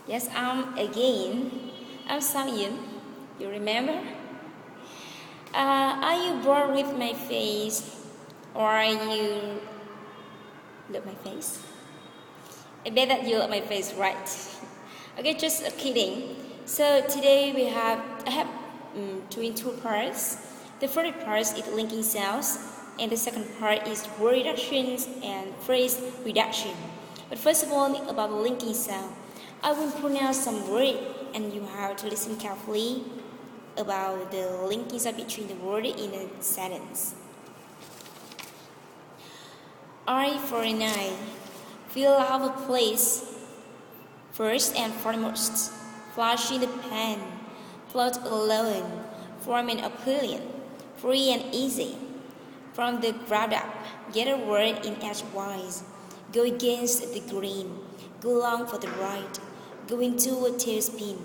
Yes, I'm Samyun. You remember? Are you bored with my face? Or you love my face? I bet that you love my face, right? Okay, just kidding. So today I have two parts. The first part is linking sounds, and the second part is word reductions and phrase reduction. But first of all, about the linking sound, I will pronounce some word, and you have to listen carefully about the linking sound between the word in a sentence. I for an eye, fill out a place. First and foremost, flash in the pan, float alone, form an opinion, free and easy. From the ground up, get a word in edgewise, go against the grain, go long for the right, go into a tailspin,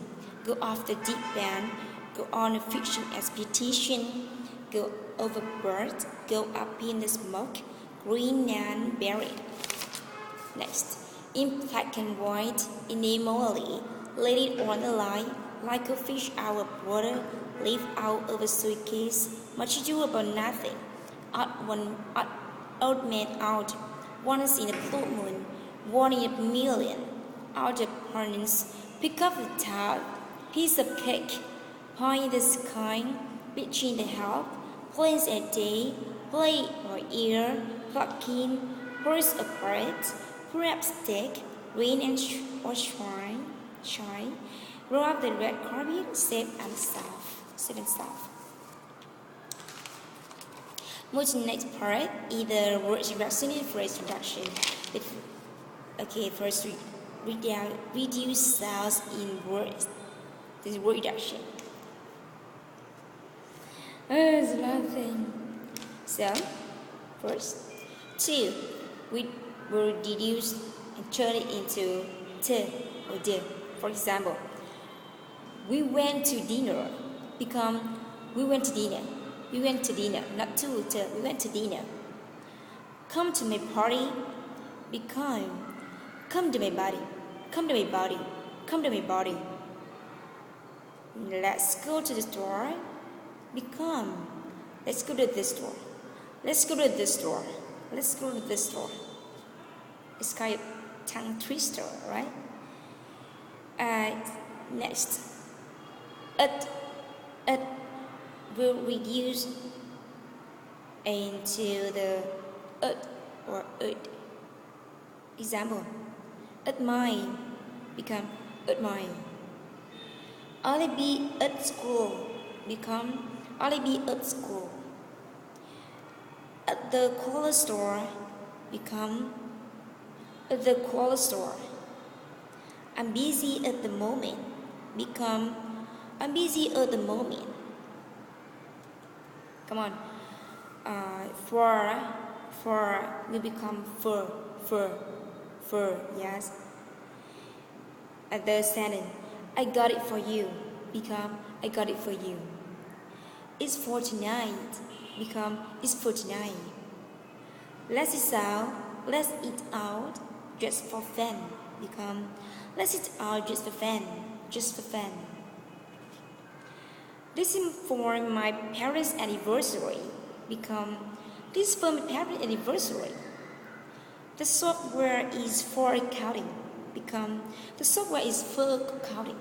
go off the deep end, go on a fiction expedition, go overboard, go up in the smoke, green and buried. Next, in black and white, enamely, let it on the line, like a fish out of water, live out of a suitcase, much ado about nothing. Odd man out, once in a blue moon, one in a million. Out of harness, pick up the top, piece of cake, point in the sky, between the help, place a day, play or ear, pluck in, burst apart, perhaps take, rain and or shine, roll up the red carpet, safe and soft. Move to the next part, either word reduction and phrase reduction. First reduce sounds in words. This is word reduction. There's a lot of things. So, first, 2, we will reduce and turn it into t or d. For example, we went to dinner, become we went to dinner. We went to dinner, not to, we went to dinner. Come to my party, become come to my body, come to my body, come to my body. Let's go to the store, become let's go to this store, let's go to this store, let's go to this store. It's kind of tongue twister, right? Next, it will reduce into the or ut. Example, at mine become at mine. I'll be at school become I'll be at school. At the corner store become at the corner store. I'm busy at the moment become I'm busy at the moment. Come on. For will become for, yes. At the sentence, I got it for you, become I got it for you. It's for tonight, become it's for tonight. Let's eat out, just for fun, become let's eat out just for fun, just for fun. This is for my parents' anniversary, become this is for my parents' anniversary. The software is for accounting, become the software is for accounting.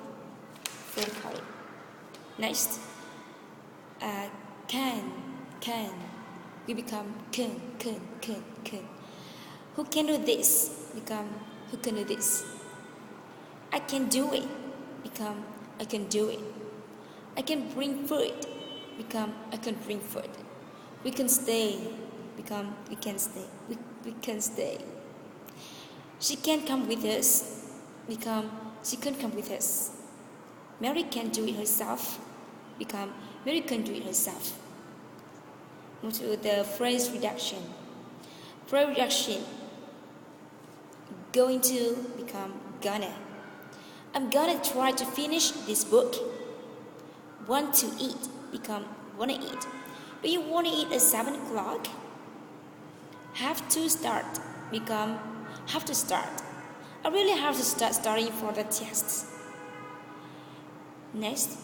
Next, can, we become can. Who can do this? Become who can do this? I can do it, become I can do it. I can bring food, become I can bring food. We can stay, become we can stay. We can stay. She can come with us, become she can come with us. Mary can do it herself, become Mary can do it herself. Move to the phrase reduction. Phrase reduction, going to become gonna. I'm gonna try to finish this book. Want to eat, become wanna eat. Do you wanna eat at 7 o'clock? Have to start, become have to start. I really have to start studying for the tests. Next,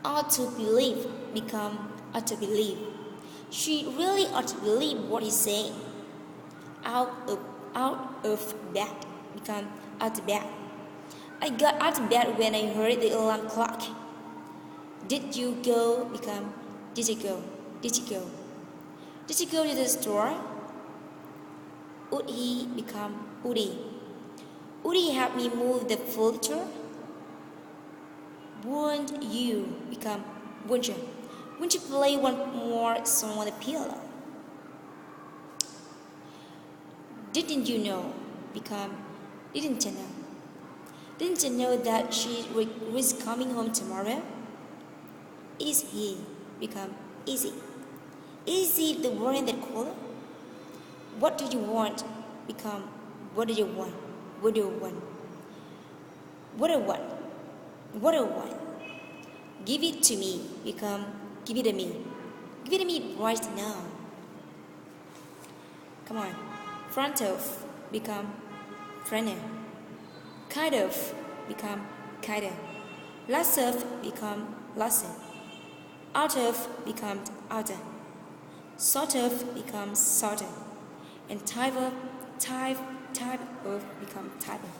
ought to believe become ought to believe. She really ought to believe what he's saying. Out of bed become out of bed. I got out of bed when I heard the alarm clock. Did you go become did you go? Did you go? Did you go to the store? Would he become would he? Would he help me move the furniture? Won't you become won't you? Won't you play one more song on the piano? Didn't you know? Become didn't you know? Didn't you know that she was coming home tomorrow? Is he become easy? Is he the one in that color? What do you want? Become what do you want? What do you want? What do you want? What do you want? Give it to me. Become give it to me. Give it to me right now. Come on. Front of become front of. Kind of become kind of. Less of become less of. Out of becomes out of. Sort of becomes sort of. And type of become type of.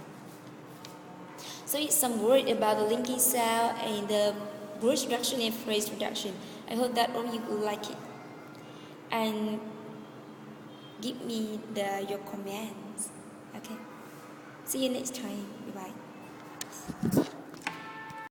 So it's some word about the linking sound and the word reduction and phrase reduction. I hope that all you will like it. And give me your comments. Okay. See you next time. Bye bye.